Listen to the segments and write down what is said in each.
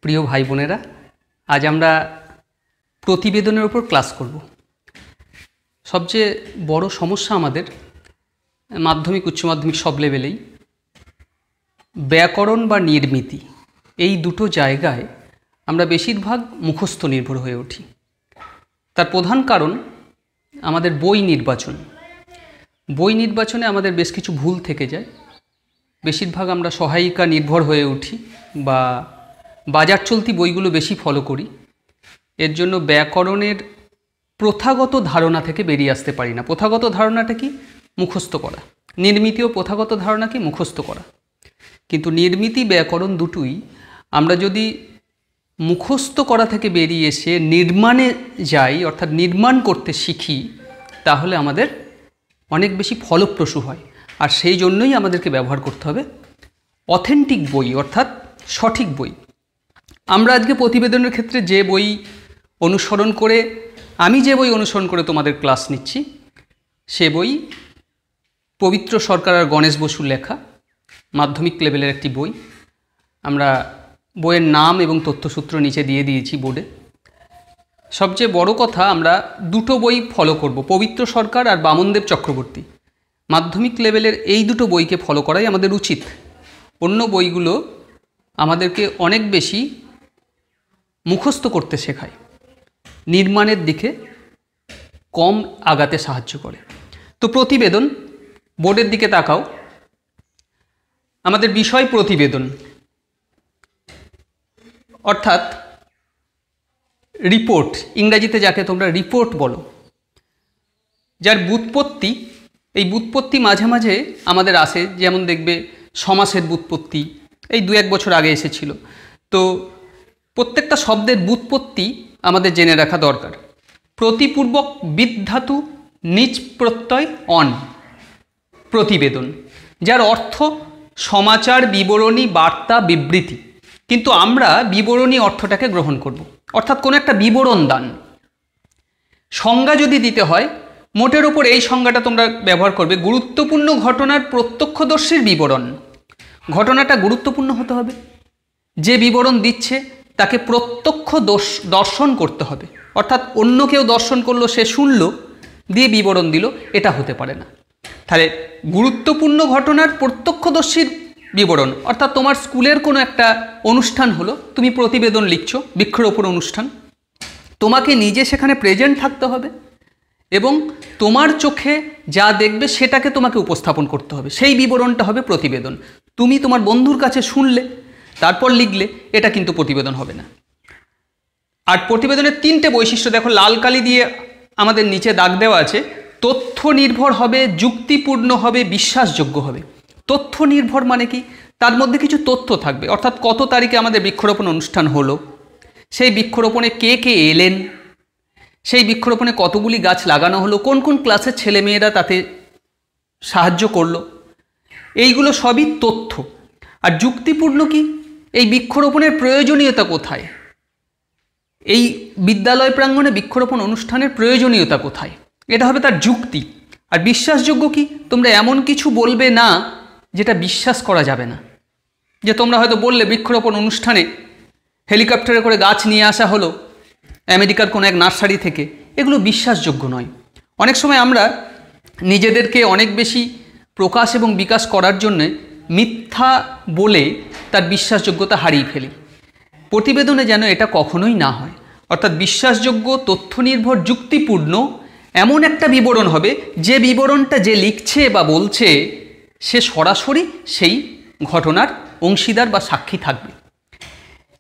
প্রিয় ভাই বোনেরা, আজ আমরা প্রতিবেদনের উপর ক্লাস করব। সবচেয়ে বড় সমস্যা আমাদের মাধ্যমিক উচ্চ মাধ্যমিক সব লেভেলেই ব্যাকরণ বা নির্মিতি, এই দুটো জায়গায় আমরা বেশিরভাগ মুখস্থ নির্ভর হয়ে উঠি। তার প্রধান কারণ আমাদের বই নির্বাচনে আমাদের বেশ কিছু ভুল থেকে যায়। বেশিরভাগ আমরা সহায়িকা নির্ভর হয়ে উঠি বা বাজার চলতি বইগুলো বেশি ফলো করি। এর জন্য ব্যাকরণের প্রথাগত ধারণা থেকে বেরিয়ে আসতে পারি না। প্রথাগত ধারণাটা কি? মুখস্থ করা। নির্মিতিও প্রথাগত ধারণা কি? মুখস্থ করা। কিন্তু নির্মিতি ব্যাকরণ দুটোই আমরা যদি মুখস্থ করা থেকে বেরিয়ে এসে নির্মাণে যাই, অর্থাৎ নির্মাণ করতে শিখি, তাহলে আমাদের অনেক বেশি ফলপ্রসূ হয়। আর সেই জন্যই আমাদেরকে ব্যবহার করতে হবে অথেন্টিক বই, অর্থাৎ সঠিক বই। আমরা আজকে প্রতিবেদনের ক্ষেত্রে যে বই অনুসরণ করে তোমাদের ক্লাস নিচ্ছি, সে বই পবিত্র সরকার আর গণেশ বসুর লেখা মাধ্যমিক লেভেলের একটি বই। আমরা বইয়ের নাম এবং তথ্যসূত্র নিচে দিয়ে দিয়েছি বোর্ডে। সবচেয়ে বড় কথা, আমরা দুটো বই ফলো করব, পবিত্র সরকার আর বামনদেব চক্রবর্তী। মাধ্যমিক লেভেলের এই দুটো বইকে ফলো করাই আমাদের উচিত। অন্য বইগুলো আমাদেরকে অনেক বেশি মুখস্থ করতে শেখায়, নির্মাণের দিকে কম আগাতে সাহায্য করে। তো প্রতিবেদন, বোর্ডের দিকে তাকাও। আমাদের বিষয় প্রতিবেদন, অর্থাৎ রিপোর্ট, ইংরাজিতে যাকে তোমরা রিপোর্ট বলো, যার ব্যুৎপত্তি, এই ব্যুৎপত্তি মাঝে মাঝে আমাদের আসে। যেমন দেখবে সমাসের ব্যুৎপত্তি এই 2-1 বছর আগে এসেছিল। তো প্রত্যেকটা শব্দের ব্যুৎপত্তি আমাদের জেনে রাখা দরকার। প্রতিপূর্বক বিধাতু নিচ প্রত্যয় অন, প্রতিবেদন, যার অর্থ সমাচার, বিবরণী, বার্তা, বিবৃতি। কিন্তু আমরা বিবরণী অর্থটাকে গ্রহণ করব, অর্থাৎ কোনো একটা বিবরণ দান। সংজ্ঞা যদি দিতে হয়, মোটের ওপর এই সংজ্ঞাটা তোমরা ব্যবহার করবে, গুরুত্বপূর্ণ ঘটনার প্রত্যক্ষদর্শীর বিবরণ। ঘটনাটা গুরুত্বপূর্ণ হতে হবে, যে বিবরণ দিচ্ছে তাকে প্রত্যক্ষ দর্শন করতে হবে। অর্থাৎ অন্য কেউ দর্শন করলো, সে শুনলো, দিয়ে বিবরণ দিল, এটা হতে পারে না। তাহলে গুরুত্বপূর্ণ ঘটনার প্রত্যক্ষদর্শীর বিবরণ, অর্থাৎ তোমার স্কুলের কোনো একটা অনুষ্ঠান হলো, তুমি প্রতিবেদন লিখছো, বৃক্ষরোপণ অনুষ্ঠান, তোমাকে নিজে সেখানে প্রেজেন্ট থাকতে হবে এবং তোমার চোখে যা দেখবে সেটাকে তোমাকে উপস্থাপন করতে হবে। সেই বিবরণটা হবে প্রতিবেদন। তুমি তোমার বন্ধুর কাছে শুনলে, তারপর লিখলে, এটা কিন্তু প্রতিবেদন হবে না। আর প্রতিবেদনের 3টে বৈশিষ্ট্য দেখো, লাল কালি দিয়ে আমাদের নিচে দাগ দেওয়া আছে। তথ্য নির্ভর হবে, যুক্তিপূর্ণ হবে, বিশ্বাসযোগ্য হবে। তথ্য নির্ভর মানে কি? তার মধ্যে কিছু তথ্য থাকবে, অর্থাৎ কত তারিখে আমাদের বৃক্ষরোপণ অনুষ্ঠান হলো, সেই বৃক্ষরোপণে কে কে এলেন, সেই বৃক্ষরোপণে কতগুলি গাছ লাগানো হলো, কোন কোন ক্লাসের ছেলেমেয়েরা তাতে সাহায্য করলো, এইগুলো সবই তথ্য। আর যুক্তিপূর্ণ কি? এই বৃক্ষরোপণের প্রয়োজনীয়তা কোথায়, এই বিদ্যালয় প্রাঙ্গণে বৃক্ষরোপণ অনুষ্ঠানের প্রয়োজনীয়তা কোথায়, এটা হবে তার যুক্তি। আর বিশ্বাসযোগ্য কি? তোমরা এমন কিছু বলবে না যেটা বিশ্বাস করা যাবে না। যে তোমরা হয়তো বললে বৃক্ষরোপণ অনুষ্ঠানে হেলিকপ্টারে করে গাছ নিয়ে আসা হলো আমেরিকার কোনো এক নার্সারি থেকে, এগুলো বিশ্বাসযোগ্য নয়। অনেক সময় আমরা নিজেদেরকে অনেক বেশি প্রকাশ এবং বিকাশ করার জন্যে মিথ্যা বলে তার বিশ্বাসযোগ্যতা হারিয়ে ফেলি। প্রতিবেদনে যেন এটা কখনোই না হয়। অর্থাৎ বিশ্বাসযোগ্য, তথ্য নির্ভর, যুক্তিপূর্ণ এমন একটা বিবরণ হবে, যে বিবরণটা যে লিখছে বা বলছে সে সরাসরি সেই ঘটনার অংশীদার বা সাক্ষী থাকবে।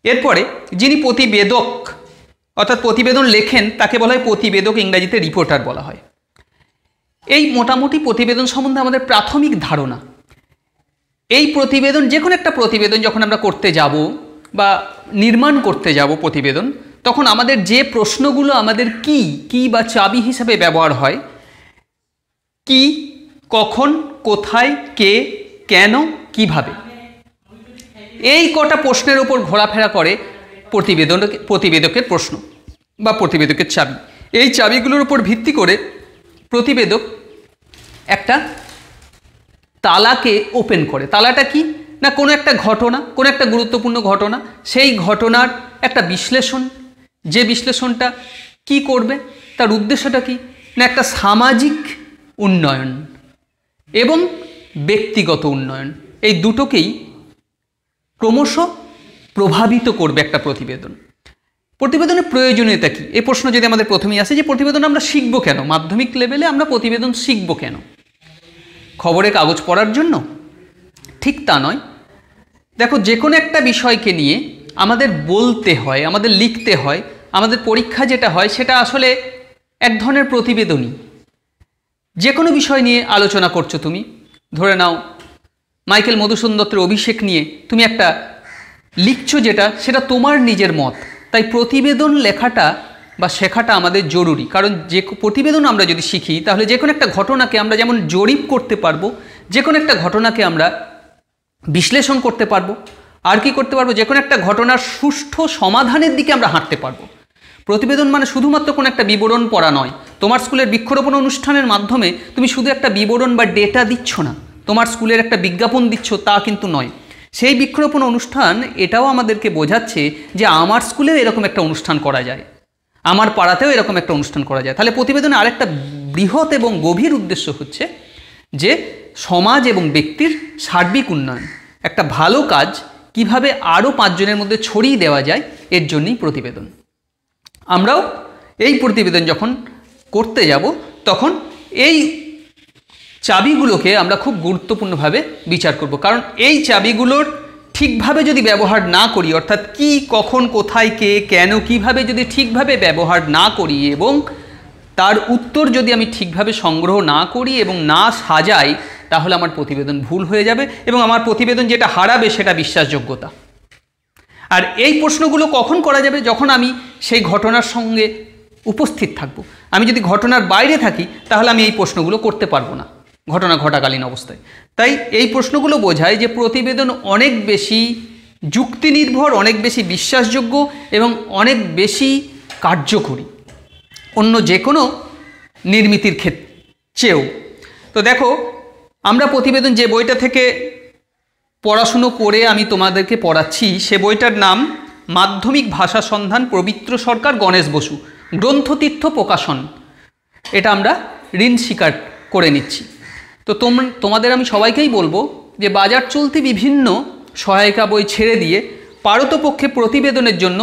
এরপরে যিনি প্রতিবেদক, অর্থাৎ প্রতিবেদন লেখেন, তাকে বলা হয় প্রতিবেদক, ইংরাজিতে রিপোর্টার বলা হয়। এই মোটামুটি প্রতিবেদন সম্বন্ধে আমাদের প্রাথমিক ধারণা। এই প্রতিবেদন, যে কোনো একটা প্রতিবেদন যখন আমরা করতে যাব বা নির্মাণ করতে যাব প্রতিবেদন, তখন আমাদের যে প্রশ্নগুলো আমাদের কি বা চাবি হিসাবে ব্যবহার হয়, কি, কখন, কোথায়, কে, কেন, কিভাবে, এই কটা প্রশ্নের ওপর ঘোরাফেরা করে প্রতিবেদকের প্রশ্ন বা প্রতিবেদকের চাবি। এই চাবিগুলোর উপর ভিত্তি করে প্রতিবেদক একটা তালাকে ওপেন করে। তালাটা কি? না কোনো একটা ঘটনা, কোনো একটা গুরুত্বপূর্ণ ঘটনা, সেই ঘটনার একটা বিশ্লেষণ, যে বিশ্লেষণটা কি করবে, তার উদ্দেশ্যটা কি, না একটা সামাজিক উন্নয়ন এবং ব্যক্তিগত উন্নয়ন, এই দুটোকেই ক্রমশ প্রভাবিত করবে একটা প্রতিবেদন। প্রতিবেদনের প্রয়োজনীয়তা কী, এই প্রশ্ন যদি আমাদের প্রথমেই আসে যে প্রতিবেদন আমরা শিখবো কেন, মাধ্যমিক লেভেলে আমরা প্রতিবেদন শিখবো কেন? খবরের কাগজ পড়ার জন্য? ঠিক তা নয়। দেখো, যে কোনো একটা বিষয়কে নিয়ে আমাদের বলতে হয়, আমাদের লিখতে হয়, আমাদের পরীক্ষা যেটা হয় সেটা আসলে এক ধরনের প্রতিবেদনই। যে কোনো বিষয় নিয়ে আলোচনা করছো তুমি, ধরে নাও মাইকেল মধুসূদন দত্তের অভিষেক নিয়ে তুমি একটা লিখছো, যেটা সেটা তোমার নিজের মত। তাই প্রতিবেদন লেখাটা বা শেখাটা আমাদের জরুরি, কারণ যে প্রতিবেদন আমরা যদি শিখি তাহলে যে কোনো একটা ঘটনাকে আমরা যেমন জরিপ করতে পারবো, যে কোনো একটা ঘটনাকে আমরা বিশ্লেষণ করতে পারবো, আর কি করতে পারবো, যে কোনো একটা ঘটনার সুষ্ঠু সমাধানের দিকে আমরা হাঁটতে পারবো। প্রতিবেদন মানে শুধুমাত্র কোনো একটা বিবরণ পড়া নয়। তোমার স্কুলের বৃক্ষরোপণ অনুষ্ঠানের মাধ্যমে তুমি শুধু একটা বিবরণ বা ডেটা দিচ্ছ না, তোমার স্কুলের একটা বিজ্ঞাপন দিচ্ছ তা কিন্তু নয়। সেই বৃক্ষরোপণ অনুষ্ঠান এটাও আমাদেরকে বোঝাচ্ছে যে আমার স্কুলেও এরকম একটা অনুষ্ঠান করা যায়, আমার পাড়াতেও এরকম একটা অনুষ্ঠান করা যায়। তাহলে প্রতিবেদনের আরেকটা বৃহৎ এবং গভীর উদ্দেশ্য হচ্ছে যে সমাজ এবং ব্যক্তির সার্বিক উন্নয়ন, একটা ভালো কাজ কিভাবে আরও 5 জনের মধ্যে ছড়িয়ে দেওয়া যায়, এর জন্যই প্রতিবেদন। আমরাও এই প্রতিবেদন যখন করতে যাব তখন এই চাবিগুলোকে আমরা খুব গুরুত্বপূর্ণভাবে বিচার করব, কারণ এই চাবিগুলোর ঠিকভাবে যদি ব্যবহার না করি, অর্থাৎ কি, কখন, কোথায়, কে, কেন, কিভাবে যদি ঠিকভাবে ব্যবহার না করি এবং তার উত্তর যদি আমি ঠিকভাবে সংগ্রহ না করি এবং না সাজাই, তাহলে আমার প্রতিবেদন ভুল হয়ে যাবে এবং আমার প্রতিবেদন যেটা হারাবে সেটা বিশ্বাসযোগ্যতা। আর এই প্রশ্নগুলো কখন করা যাবে, যখন আমি সেই ঘটনার সঙ্গে উপস্থিত থাকব। আমি যদি ঘটনার বাইরে থাকি তাহলে আমি এই প্রশ্নগুলো করতে পারবো না ঘটনা ঘটাকালীন অবস্থায়। তাই এই প্রশ্নগুলো বোঝায় যে প্রতিবেদন অনেক বেশি যুক্তি নির্ভর, অনেক বেশি বিশ্বাসযোগ্য এবং অনেক বেশি কার্যকরী অন্য যে কোনো নির্মিতির চেয়েও। তো দেখো, আমরা প্রতিবেদন যে বইটা থেকে পড়াশুনো করে আমি তোমাদেরকে পড়াচ্ছি, সে বইটার নাম মাধ্যমিক ভাষা সন্ধান, পবিত্র সরকার, গণেশ বসু, গ্রন্থতীর্থ প্রকাশন। এটা আমরা ঋণ স্বীকার করে নিচ্ছি। তো তোমাদের আমি সবাইকেই বলবো যে বাজার চলতি বিভিন্ন সহায়িকা বই ছেড়ে দিয়ে পারতপক্ষে প্রতিবেদনের জন্য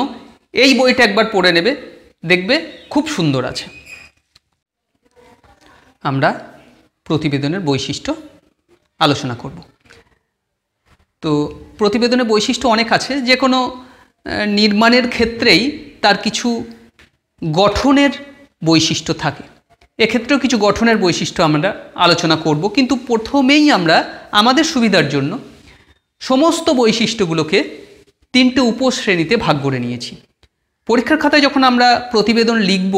এই বইটা একবার পড়ে নেবে, দেখবে খুব সুন্দর আছে। আমরা প্রতিবেদনের বৈশিষ্ট্য আলোচনা করব। তো প্রতিবেদনের বৈশিষ্ট্য অনেক আছে। যে কোনো নির্মাণের ক্ষেত্রেই তার কিছু গঠনের বৈশিষ্ট্য থাকে, এক্ষেত্রেও কিছু গঠনের বৈশিষ্ট্য আমরা আলোচনা করব, কিন্তু প্রথমেই আমরা আমাদের সুবিধার জন্য সমস্ত বৈশিষ্ট্যগুলোকে 3টে উপশ্রেণীতে ভাগ করে নিয়েছি। পরীক্ষার খাতায় যখন আমরা প্রতিবেদন লিখব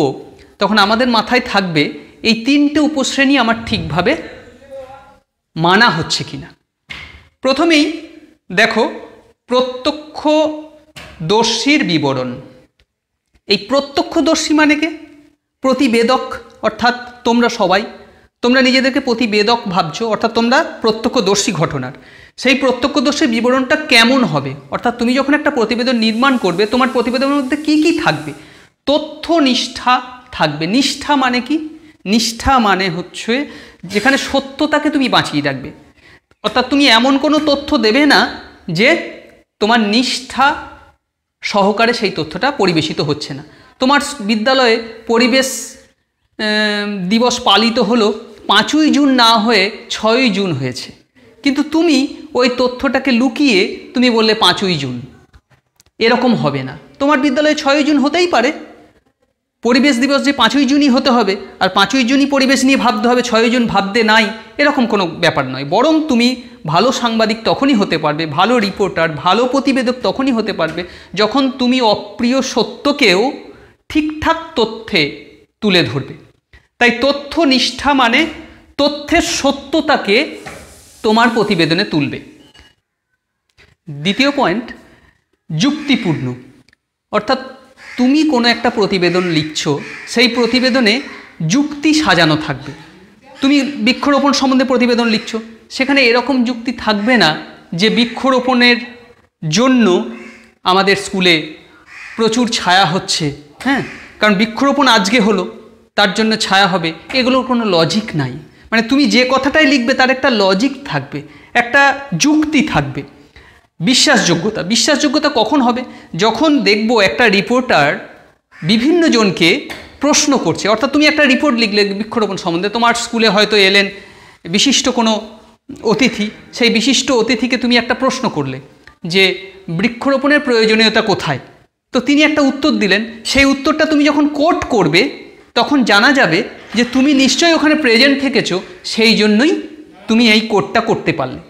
তখন আমাদের মাথায় থাকবে এই 3টে উপশ্রেণী আমার ঠিকভাবে মানা হচ্ছে কিনা। প্রথমেই দেখো, প্রত্যক্ষদর্শীর বিবরণ। এই প্রত্যক্ষদর্শী মানে কে? প্রতিবেদক, অর্থাৎ তোমরা নিজেদেরকে প্রতিবেদক ভাবছো, অর্থাৎ তোমরা প্রত্যক্ষদর্শী ঘটনার। সেই প্রত্যক্ষদর্শী বিবরণটা কেমন হবে, অর্থাৎ তুমি যখন একটা প্রতিবেদন নির্মাণ করবে তোমার প্রতিবেদনের মধ্যে কি কি থাকবে? তথ্যনিষ্ঠা থাকবে। নিষ্ঠা মানে কি? নিষ্ঠা মানে হচ্ছে যেখানে সত্যতাকে তুমি বাঁচিয়ে রাখবে, অর্থাৎ তুমি এমন কোনো তথ্য দেবে না যে তোমার নিষ্ঠা সহকারে সেই তথ্যটা পরিবেশিত হচ্ছে না। তোমার বিদ্যালয়ে পরিবেশ দিবস পালিত হলো 5ই জুন না হয়ে 6ই জুন হয়েছে, কিন্তু তুমি ওই তথ্যটাকে লুকিয়ে তুমি বললে 5ই জুন। এরকম হবে না। তোমার বিদ্যালয়ে 6ই জুন হতেই পারে, পরিবেশ দিবস যে 5ই জুনই হতে হবে আর 5ই জুনই পরিবেশ নিয়ে ভাবতে হবে, 6ই জুন ভাবতে নাই, এরকম কোনো ব্যাপার নয়। বরং তুমি ভালো সাংবাদিক তখনই হতে পারবে, ভালো রিপোর্টার, ভালো প্রতিবেদক তখনই হতে পারবে যখন তুমি অপ্রিয় সত্যকেও ঠিকঠাক তথ্যে তুলে ধরবে। তাই তথ্যনিষ্ঠা মানে তথ্যের সত্যতাকে তোমার প্রতিবেদনে তুলবে। দ্বিতীয় পয়েন্ট, যুক্তিপূর্ণ, অর্থাৎ তুমি কোনো একটা প্রতিবেদন লিখছো, সেই প্রতিবেদনে যুক্তি সাজানো থাকবে। তুমি বৃক্ষরোপণ সম্বন্ধে প্রতিবেদন লিখছো, সেখানে এরকম যুক্তি থাকবে না যে বৃক্ষরোপণের জন্য আমাদের স্কুলে প্রচুর ছায়া হচ্ছে, হ্যাঁ, কারণ বৃক্ষরোপণ আজকে হলো তার জন্য ছায়া হবে, এগুলোর কোনো লজিক নাই। মানে তুমি যে কথাটাই লিখবে তার একটা লজিক থাকবে, একটা যুক্তি থাকবে। বিশ্বাসযোগ্যতা কখন হবে? যখন দেখবো একটা রিপোর্টার বিভিন্ন জনকে প্রশ্ন করছে। অর্থাৎ তুমি একটা রিপোর্ট লিখলে বৃক্ষরোপণ সম্বন্ধে, তোমার স্কুলে হয়তো এলেন বিশিষ্ট কোনো অতিথি, সেই বিশিষ্ট অতিথিকে তুমি একটা প্রশ্ন করলে যে বৃক্ষরোপণের প্রয়োজনীয়তা কোথায়, তো তিনি একটা উত্তর দিলেন। সেই উত্তরটা তুমি যখন কোট করবে তখন জানা যাবে যে তুমি নিশ্চয়ই ওখানে প্রেজেন্ট থেকেছো, সেই জন্যই তুমি এই কোটটা করতে পারলে।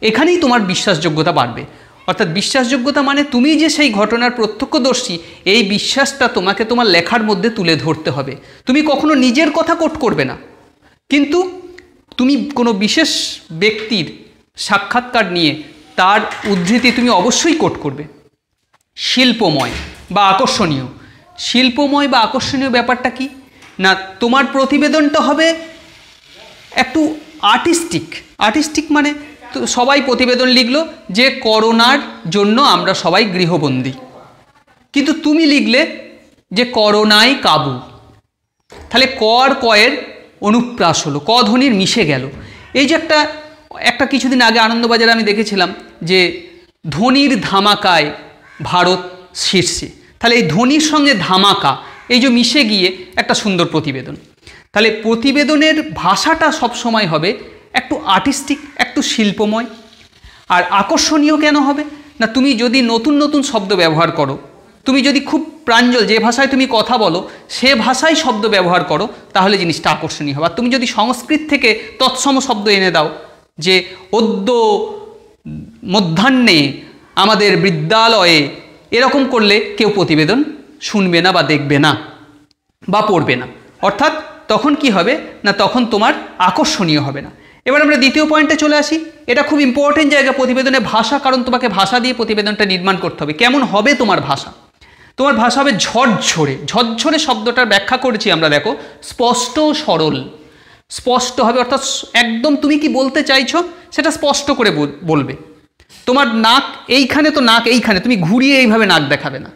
এখানেই তোমার বিশ্বাসযোগ্যতা বাড়বে। অর্থাৎ বিশ্বাসযোগ্যতা মানে তুমি যে সেই ঘটনার প্রত্যক্ষদর্শী, এই বিশ্বাসটা তোমাকে তোমার লেখার মধ্যে তুলে ধরতে হবে। তুমি কখনো নিজের কথা কোট করবে না, কিন্তু তুমি কোনো বিশেষ ব্যক্তির সাক্ষাৎকার নিয়ে তার উদ্ধৃতি তুমি অবশ্যই কোট করবে। শিল্পময় বা আকর্ষণীয়। শিল্পময় বা আকর্ষণীয় ব্যাপারটা কি না, তোমার প্রতিবেদনটা হবে একটু আর্টিস্টিক মানে তো সবাই প্রতিবেদন লিখলো যে করোনার জন্য আমরা সবাই গৃহবন্দী, কিন্তু তুমি লিখলে যে করোনায় কাবু। তাহলে ক আর কয়ের অনুপ্রাস হলো, ক ধ্বনির মিশে গেল। এই যে একটা কিছুদিন আগে আনন্দবাজারে আমি দেখেছিলাম যে ধ্বনির ধামাকায় ভারত শীর্ষে। তাহলে এই ধ্বনির সঙ্গে ধামাকা এই যে মিশে গিয়ে একটা সুন্দর প্রতিবেদন। তাহলে প্রতিবেদনের ভাষাটা সবসময় হবে একটু আর্টিস্টিক, একটু শিল্পময়। আর আকর্ষণীয় কেন হবে না, তুমি যদি নতুন নতুন শব্দ ব্যবহার করো, তুমি যদি খুব প্রাঞ্জল যে ভাষায় তুমি কথা বলো সে ভাষায় শব্দ ব্যবহার করো, তাহলে জিনিসটা আকর্ষণীয় হবে। আর তুমি যদি সংস্কৃত থেকে তৎসম শব্দ এনে দাও, যে অদ্য মধ্যাহ্নে আমাদের বিদ্যালয়ে, এরকম করলে কেউ প্রতিবেদন শুনবে না বা দেখবে না বা পড়বে না। অর্থাৎ তখন কি হবে না, তখন তোমার আকর্ষণীয় হবে না। এবার আমরা দ্বিতীয় পয়েন্টে চলে আসি। এটা খুব ইম্পর্টেন্ট জায়গা, প্রতিবেদনের ভাষা, কারণ তোমাকে ভাষা দিয়ে প্রতিবেদনটা নির্মাণ করতে হবে। কেমন হবে তোমার ভাষা? তোমার ভাষা হবে ঝরঝরে শব্দটার ব্যাখ্যা করেছি আমরা, দেখো, স্পষ্ট সরল। স্পষ্ট হবে অর্থাৎ একদম তুমি কি বলতে চাইছো সেটা স্পষ্ট করে বলবে। তোমার নাক এইখানে, তো নাক এইখানে, তুমি ঘুরিয়ে এইভাবে নাক দেখাবে না।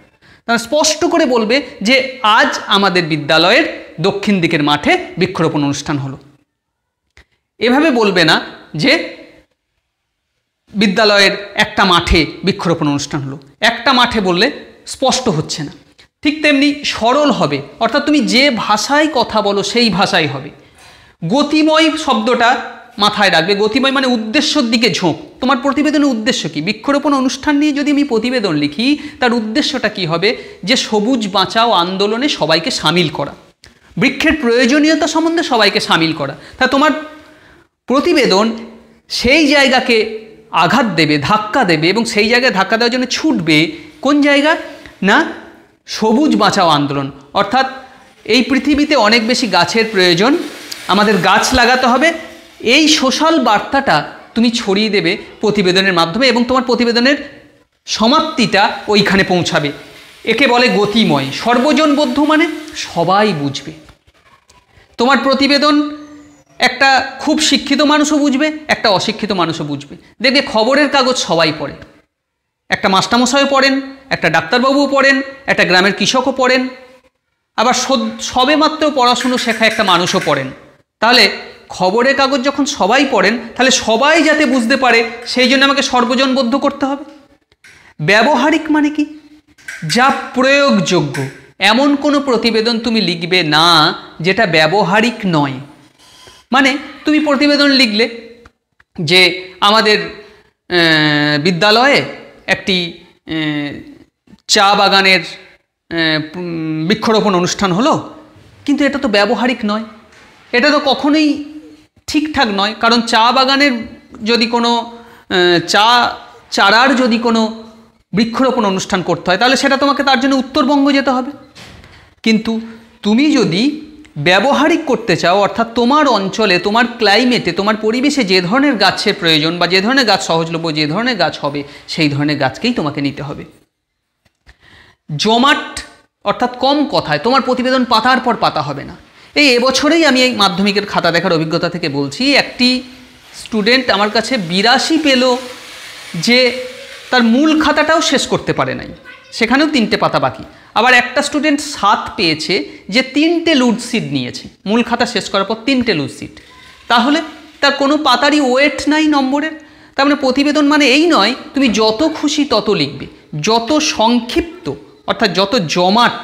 তাহলে স্পষ্ট করে বলবে যে আজ আমাদের বিদ্যালয়ের দক্ষিণ দিকের মাঠে বৃক্ষরোপণ অনুষ্ঠান হলো। এভাবে বলবে না যে বিদ্যালয়ের একটা মাঠে বৃক্ষরোপণ অনুষ্ঠান হলো। একটা মাঠে বললে স্পষ্ট হচ্ছে না। ঠিক তেমনি সরল হবে, অর্থাৎ তুমি যে ভাষায় কথা বলো সেই ভাষাই হবে। গতিময় শব্দটা মাথায় রাখবে। গতিময় মানে উদ্দেশ্যর দিকে ঝোঁক। তোমার প্রতিবেদনের উদ্দেশ্য কি? বৃক্ষরোপণ অনুষ্ঠান নিয়ে যদি আমি প্রতিবেদন লিখি, তার উদ্দেশ্যটা কি হবে? যে সবুজ বাঁচাও আন্দোলনে সবাইকে সামিল করা, বৃক্ষের প্রয়োজনীয়তা সম্বন্ধে সবাইকে সামিল করা। তা তোমার প্রতিবেদন সেই জায়গাকে আঘাত দেবে, ধাক্কা দেবে, এবং সেই জায়গায় ধাক্কা দেওয়ার জন্য ছুটবে কোন জায়গা না, সবুজ বাঁচাও আন্দোলন। অর্থাৎ এই পৃথিবীতে অনেক বেশি গাছের প্রয়োজন, আমাদের গাছ লাগাতে হবে। এই সোশ্যাল বার্তাটা তুমি ছড়িয়ে দেবে প্রতিবেদনের মাধ্যমে, এবং তোমার প্রতিবেদনের সমাপ্তিটা ওইখানে পৌঁছাবে। একে বলে গতিময়। সর্বজনবোধ্য মানে সবাই বুঝবে। তোমার প্রতিবেদন একটা খুব শিক্ষিত মানুষও বুঝবে, একটা অশিক্ষিত মানুষও বুঝবে। দেখবে খবরের কাগজ সবাই পড়ে, একটা মাস্টারমশাইও পড়েন, একটা ডাক্তারবাবুও পড়েন, একটা গ্রামের কৃষকও পড়েন, আবার সবে মাত্র পড়াশুনো শেখা একটা মানুষও পড়েন। তাহলে খবরের কাগজ যখন সবাই পড়েন, তাহলে সবাই যাতে বুঝতে পারে সেই জন্য আমাকে সর্বজনবোধ্য করতে হবে। ব্যবহারিক মানে কি? যা প্রয়োগযোগ্য। এমন কোনো প্রতিবেদন তুমি লিখবে না যেটা ব্যবহারিক নয়। মানে তুমি প্রতিবেদন লিখলে যে আমাদের বিদ্যালয়ে একটি চা বাগানের বৃক্ষরোপণ অনুষ্ঠান হলো, কিন্তু এটা তো ব্যবহারিক নয়, এটা তো কখনোই ঠিকঠাক নয়। কারণ চা বাগানের যদি কোনো চারার যদি কোনো বৃক্ষরোপণ অনুষ্ঠান করতে হয়, তাহলে সেটা তোমাকে তার জন্য উত্তরবঙ্গ যেতে হবে। কিন্তু তুমি যদি ব্যবহারিক করতে চাও, অর্থাৎ তোমার অঞ্চলে, তোমার ক্লাইমেটে, তোমার পরিবেশে যে ধরনের গাছের প্রয়োজন বা যে ধরনের গাছ সহজলভ্য, যে ধরনের গাছ হবে, সেই ধরনের গাছকেই তোমাকে নিতে হবে। জমাট অর্থাৎ কম কথায় তোমার প্রতিবেদন পাতার পর পাতা হবে না। এবছরেই আমি এই মাধ্যমিকের খাতা দেখার অভিজ্ঞতা থেকে বলছি, একটি স্টুডেন্ট আমার কাছে 82 পেল যে তার মূল খাতাটাও শেষ করতে পারে নাই, সেখানেও 3টে পাতা বাকি। আবার একটা স্টুডেন্ট 7 পেয়েছে যে 3টে লুডশিট নিয়েছে, মূল খাতা শেষ করার পর 3টে লুডশিট, তাহলে তার কোনো পাতারই ওয়েট নাই নম্বরের। তার মানে প্রতিবেদন মানে এই নয় তুমি যত খুশি তত লিখবে, যত সংক্ষিপ্ত অর্থাৎ যত জমাট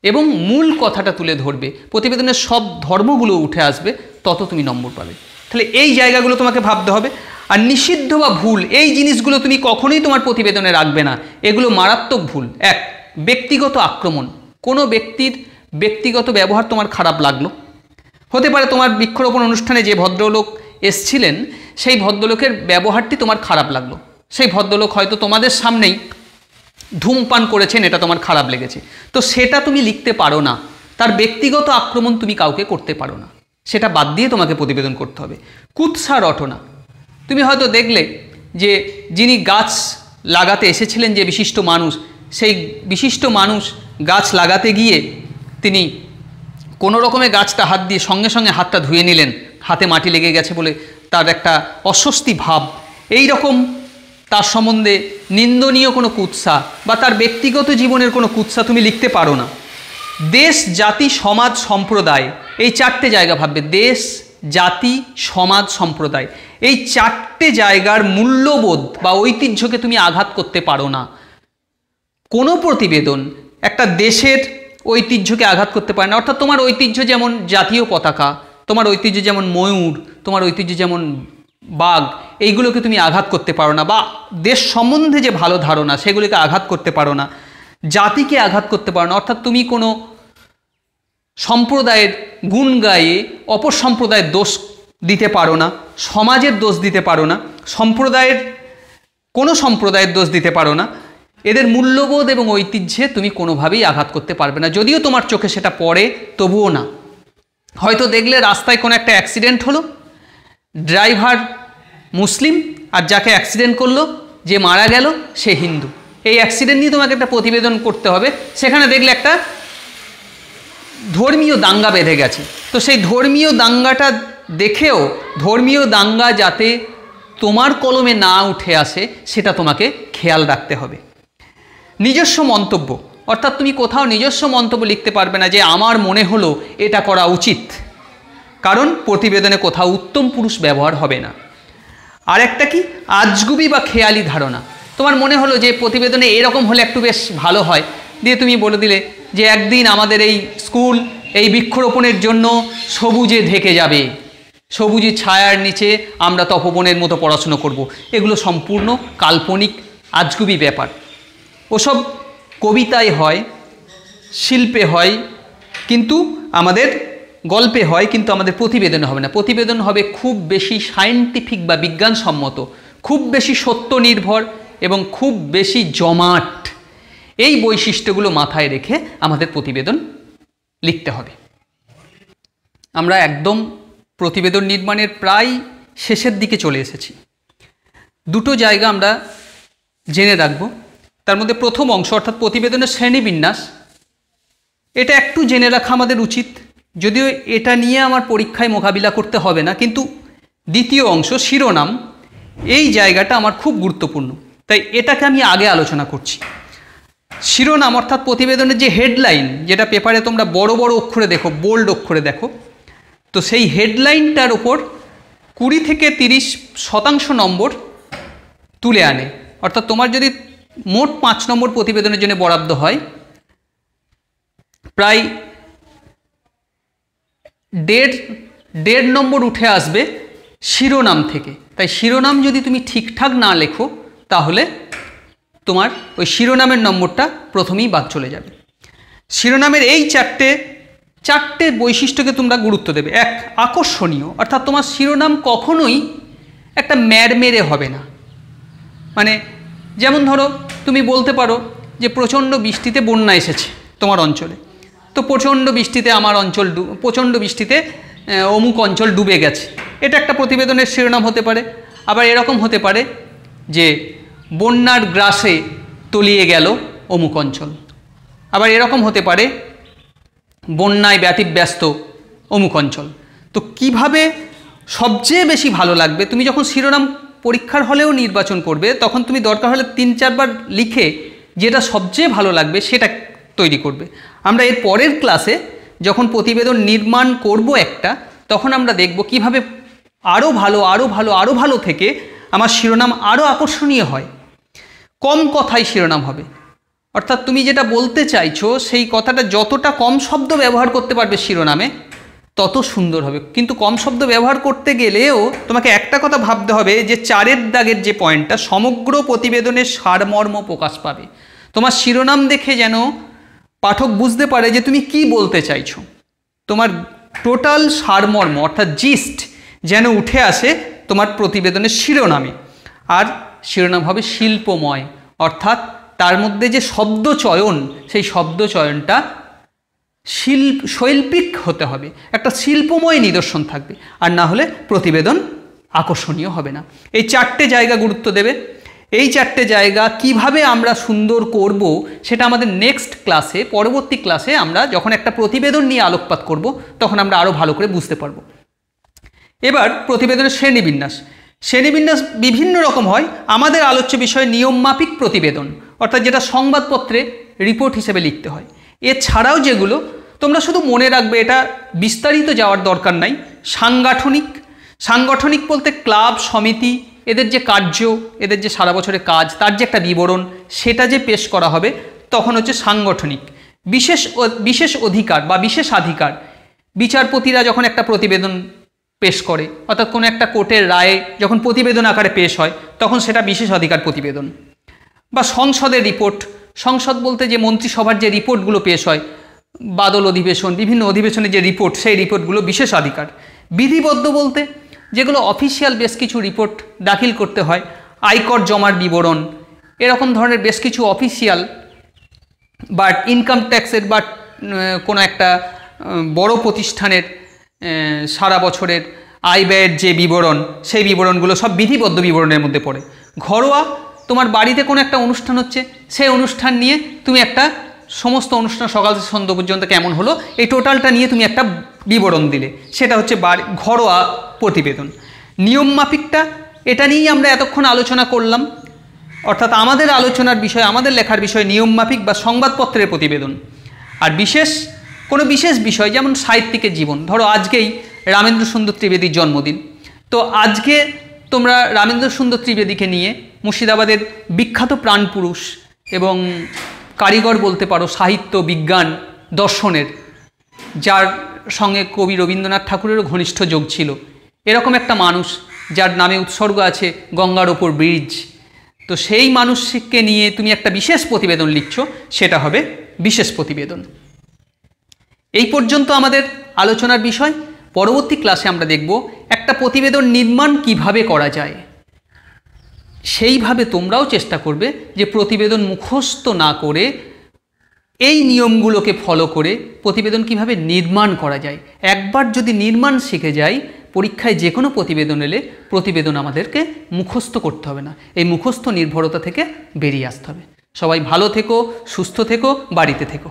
এবং মূল কথাটা তুলে ধরবে, প্রতিবেদনের সব ধর্মগুলো উঠে আসবে, তত তুমি নম্বর পাবে। তাহলে এই জায়গাগুলো তোমাকে ভাবতে হবে। আর নিষিদ্ধ বা ভুল এই জিনিসগুলো তুমি কখনোই তোমার প্রতিবেদনে রাখবে না, এগুলো মারাত্মক ভুল। এক, ব্যক্তিগত আক্রমণ, কোনো ব্যক্তির ব্যক্তিগত ব্যবহার তোমার খারাপ লাগলো, হতে পারে তোমার বৃক্ষরোপণ অনুষ্ঠানে যে ভদ্রলোক এসছিলেন সেই ভদ্রলোকের ব্যবহারটি তোমার খারাপ লাগলো, সেই ভদ্রলোক হয়তো তোমাদের সামনেই ধূমপান করেছেন, এটা তোমার খারাপ লেগেছে, তো সেটা তুমি লিখতে পারো না। তার ব্যক্তিগত আক্রমণ তুমি কাউকে করতে পারো না, সেটা বাদ দিয়ে তোমাকে প্রতিবেদন করতে হবে। কুৎসা রটনা, তুমি হয়তো দেখলে যে যিনি গাছ লাগাতে এসেছিলেন যে বিশিষ্ট মানুষ, সেই বিশিষ্ট মানুষ গাছ লাগাতে গিয়ে তিনি কোনো রকমে গাছটা হাত দিয়ে সঙ্গে সঙ্গে হাতটা ধুয়ে নিলেন, হাতে মাটি লেগে গেছে বলে তার একটা অস্বস্তি ভাব, এই রকম তার সম্বন্ধে নিন্দনীয় কোনো কুৎসা বা তার ব্যক্তিগত জীবনের কোনো কুৎসা তুমি লিখতে পারো না। দেশ, জাতি, সমাজ, সম্প্রদায়, এই 4টে জায়গা ভাববে। দেশ, জাতি, সমাজ, সম্প্রদায়, এই 4টে জায়গার মূল্যবোধ বা ঐতিহ্যকে তুমি আঘাত করতে পারো না। কোনো প্রতিবেদন একটা দেশের ঐতিহ্যকে আঘাত করতে পারে না, অর্থাৎ তোমার ঐতিহ্য যেমন জাতীয় পতাকা, তোমার ঐতিহ্য যেমন ময়ূর, তোমার ঐতিহ্য যেমন বাঘ, এইগুলোকে তুমি আঘাত করতে পারো না, বা দেশ সম্বন্ধে যে ভালো ধারণা সেগুলিকে আঘাত করতে পারো না, জাতিকে আঘাত করতে পারো না, অর্থাৎ তুমি কোনো সম্প্রদায়ের গুণ গায়ে অপর সম্প্রদায়ের দোষ দিতে পারো না, সমাজের দোষ দিতে পারো না, কোনো সম্প্রদায়ের দোষ দিতে পারো না। এদের মূল্যবোধ এবং ঐতিহ্যে তুমি কোনোভাবেই আঘাত করতে পারবে না, যদিও তোমার চোখে সেটা পড়ে তবুও না। হয়তো দেখলে রাস্তায় কোনো একটা অ্যাক্সিডেন্ট হলো, ড্রাইভার মুসলিম আর যাকে অ্যাক্সিডেন্ট করলো যে মারা গেল সে হিন্দু, এই অ্যাক্সিডেন্ট নিয়ে তোমাকে একটা প্রতিবেদন করতে হবে। সেখানে দেখলে একটা ধর্মীয় দাঙ্গা বেঁধে গেছে, তো সেই ধর্মীয় দাঙ্গাটা দেখেও ধর্মীয় দাঙ্গা যাতে তোমার কলমে না উঠে আসে সেটা তোমাকে খেয়াল রাখতে হবে। নিজস্ব মন্তব্য, অর্থাৎ তুমি কোথাও নিজস্ব মন্তব্য লিখতে পারবে না যে আমার মনে হলো এটা করা উচিত, কারণ প্রতিবেদনে কোথাও উত্তম পুরুষ ব্যবহার হবে না। আর একটা কি, আজগুবি বা খেয়ালি ধারণা, তোমার মনে হলো যে প্রতিবেদনে এরকম হলে একটু বেশ ভালো হয়, দিয়ে তুমি বলে দিলে যে একদিন আমাদের এই স্কুল এই বৃক্ষরোপণের জন্য সবুজে ঢেকে যাবে, সবুজের ছায়ার নিচে আমরা তপবনের মতো পড়াশুনো করব। এগুলো সম্পূর্ণ কাল্পনিক আজগুবি ব্যাপার। ওসব কবিতায় হয়, শিল্পে হয়, কিন্তু আমাদের গল্পে হয়, কিন্তু আমাদের প্রতিবেদনে হবে না। প্রতিবেদন হবে খুব বেশি সায়েন্টিফিক বা বিজ্ঞানসম্মত, খুব বেশি সত্য নির্ভর এবং খুব বেশি জমাট। এই বৈশিষ্ট্যগুলো মাথায় রেখে আমাদের প্রতিবেদন লিখতে হবে। আমরা একদম প্রতিবেদন নির্মাণের প্রায় শেষের দিকে চলে এসেছি। দুটো জায়গা আমরা জেনে রাখব। তার মধ্যে প্রথম অংশ অর্থাৎ প্রতিবেদনের শ্রেণীবিন্যাস, এটা একটু জেনে রাখা আমাদের উচিত, যদিও এটা নিয়ে আমার পরীক্ষায় মোকাবিলা করতে হবে না, কিন্তু দ্বিতীয় অংশ শিরোনাম, এই জায়গাটা আমার খুব গুরুত্বপূর্ণ, তাই এটাকে আমি আগে আলোচনা করছি। শিরোনাম অর্থাৎ প্রতিবেদনের যে হেডলাইন, যেটা পেপারে তোমরা বড় বড় অক্ষরে দেখো, বোল্ড অক্ষরে দেখো, তো সেই হেডলাইনটার ওপর 20 থেকে 30% নম্বর তুলে আনে। অর্থাৎ তোমার যদি মোট 5 নম্বর প্রতিবেদনের জন্য বরাদ্দ হয়, প্রায় 1.5 নম্বর উঠে আসবে শিরোনাম থেকে। তাই শিরোনাম যদি তুমি ঠিকঠাক না লেখো তাহলে তোমার ওই শিরোনামের নম্বরটা প্রথমেই বাদ চলে যাবে। শিরোনামের এই চারটে বৈশিষ্ট্যকে তোমরা গুরুত্ব দেবে। এক, আকর্ষণীয়, অর্থাৎ তোমার শিরোনাম কখনোই একটা ম্যাড়মেড়ে হবে না। মানে যেমন ধরো তুমি বলতে পারো যে প্রচণ্ড বৃষ্টিতে বন্যা এসেছে তোমার অঞ্চলে, তো প্রচণ্ড বৃষ্টিতে আমার অঞ্চল প্রচণ্ড বৃষ্টিতে অমুক অঞ্চল ডুবে গেছে, এটা একটা প্রতিবেদনের শিরোনাম হতে পারে। আবার এরকম হতে পারে যে বন্যার গ্রাসে তলিয়ে গেল অমুক অঞ্চল। আবার এরকম হতে পারে বন্যায় ব্যতিব্যস্ত অমুক অঞ্চল। তো কিভাবে সবচেয়ে বেশি ভালো লাগবে, তুমি যখন শিরোনাম পরীক্ষার হলেও নির্বাচন করবে, তখন তুমি দরকার হলে 3-4 বার লিখে যেটা সবচেয়ে ভালো লাগবে সেটা তৈরি করবে। আমরা এর পরের ক্লাসে যখন প্রতিবেদন নির্মাণ করব একটা, তখন আমরা দেখব কিভাবে আরও ভালো থেকে আমার শিরোনাম আরও আকর্ষণীয় হয়। কম কথায় শিরোনাম হবে, অর্থাৎ তুমি যেটা বলতে চাইছো সেই কথাটা যতটা কম শব্দ ব্যবহার করতে পারবে শিরোনামে তত সুন্দর হবে। কিন্তু কম শব্দ ব্যবহার করতে গেলেও তোমাকে একটা কথা ভাবতে হবে যে 4-এর দাগের যে পয়েন্টটা, সমগ্র প্রতিবেদনের সারমর্ম প্রকাশ পাবে। তোমার শিরোনাম দেখে যেন পাঠক বুঝতে পারে যে তুমি কি বলতে চাইছো, তোমার টোটাল সারমর্ম অর্থাৎ জিস্ট যেন উঠে আসে তোমার প্রতিবেদনের শিরোনামে। আর শিরোনাম হবে শিল্পময়, অর্থাৎ তার মধ্যে যে শব্দ চয়ন, সেই শব্দ চয়নটা শৈল্পিক হতে হবে, একটা শিল্পময় নিদর্শন থাকবে, আর না হলে প্রতিবেদন আকর্ষণীয় হবে না। এই 4টে জায়গা গুরুত্ব দেবে। এই 4টে জায়গা কিভাবে আমরা সুন্দর করব সেটা আমাদের নেক্সট ক্লাসে, পরবর্তী ক্লাসে আমরা যখন একটা প্রতিবেদন নিয়ে আলোকপাত করব তখন আমরা আরও ভালো করে বুঝতে পারব। এবার প্রতিবেদনের শ্রেণীবিন্যাস বিভিন্ন রকম হয়। আমাদের আলোচ্য বিষয় নিয়মমাফিক প্রতিবেদন, অর্থাৎ যেটা সংবাদপত্রে রিপোর্ট হিসেবে লিখতে হয়। এছাড়াও যেগুলো তোমরা শুধু মনে রাখবে, এটা বিস্তারিত যাওয়ার দরকার নাই। সাংগঠনিক বলতে ক্লাব সমিতি এদের যে কার্য, এদের যে সারা বছরের কাজ, তার যে একটা বিবরণ সেটা যে পেশ করা হবে তখন হচ্ছে সাংগঠনিক। বিশেষ অধিকার বা বিশেষাধিকার, বিচারপতিরা যখন একটা প্রতিবেদন পেশ করে, অর্থাৎ কোনো একটা কোর্টের রায়ে যখন প্রতিবেদন আকারে পেশ হয় তখন সেটা বিশেষাধিকার প্রতিবেদন। বা সংসদের রিপোর্ট, সংসদ বলতে যে মন্ত্রিসভার যে রিপোর্টগুলো পেশ হয়, বাদল অধিবেশন, বিভিন্ন অধিবেশনের যে রিপোর্ট, সেই রিপোর্টগুলো বিশেষাধিকার। বিধিবদ্ধ বলতে যেগুলো অফিসিয়াল বেশ কিছু রিপোর্ট দাখিল করতে হয়, আয়কর জমার বিবরণ, এরকম ধরনের বেশ কিছু অফিসিয়াল বা ইনকাম ট্যাক্সের বা কোনো একটা বড় প্রতিষ্ঠানের সারা বছরের আয় ব্যয়ের যে বিবরণ, সেই বিবরণগুলো সব বিধিবদ্ধ বিবরণের মধ্যে পড়ে। ঘরোয়া, তোমার বাড়িতে কোনো একটা অনুষ্ঠান হচ্ছে, সেই অনুষ্ঠান নিয়ে তুমি একটা সমস্ত অনুষ্ঠান সকাল থেকে সন্ধ্যা পর্যন্ত কেমন হলো এই টোটালটা নিয়ে তুমি একটা বিবরণ দিলে, সেটা হচ্ছে ঘরোয়া প্রতিবেদন। নিয়মমাফিকটা, এটা নিয়েই আমরা এতক্ষণ আলোচনা করলাম, অর্থাৎ আমাদের আলোচনার বিষয়, আমাদের লেখার বিষয় নিয়মমাফিক বা সংবাদপত্রের প্রতিবেদন। আর কোনো বিশেষ বিষয় যেমন সাহিত্যিকের জীবন, ধরো আজকেই রামেন্দ্র সুন্দর ত্রিবেদীর জন্মদিন, তো আজকে তোমরা রামেন্দ্র সুন্দর ত্রিবেদীকে নিয়ে, মুর্শিদাবাদের বিখ্যাত প্রাণপুরুষ এবং কারিগর বলতে পারো সাহিত্য, বিজ্ঞান, দর্শনের, যার সঙ্গে কবি রবীন্দ্রনাথ ঠাকুরেরও ঘনিষ্ঠ যোগ ছিল, এরকম একটা মানুষ যার নামে উৎসর্গ আছে গঙ্গার ওপর ব্রিজ, তো সেই মানুষকে নিয়ে তুমি একটা বিশেষ প্রতিবেদন লিখছো, সেটা হবে বিশেষ প্রতিবেদন। এই পর্যন্ত আমাদের আলোচনার বিষয়। পরবর্তী ক্লাসে আমরা দেখব একটা প্রতিবেদন নির্মাণ কিভাবে করা যায়। সেইভাবে তোমরাও চেষ্টা করবে যে প্রতিবেদন মুখস্থ না করে এই নিয়মগুলোকে ফলো করে প্রতিবেদন কিভাবে নির্মাণ করা যায়। একবার যদি নির্মাণ শিখে যাই, পরীক্ষায় যে কোনো প্রতিবেদন এলে প্রতিবেদন আমাদেরকে মুখস্থ করতে হবে না, এই মুখস্থ নির্ভরতা থেকে বেরিয়ে আসতে হবে। সবাই ভালো থেকো, সুস্থ থেকো, বাড়িতে থেকো।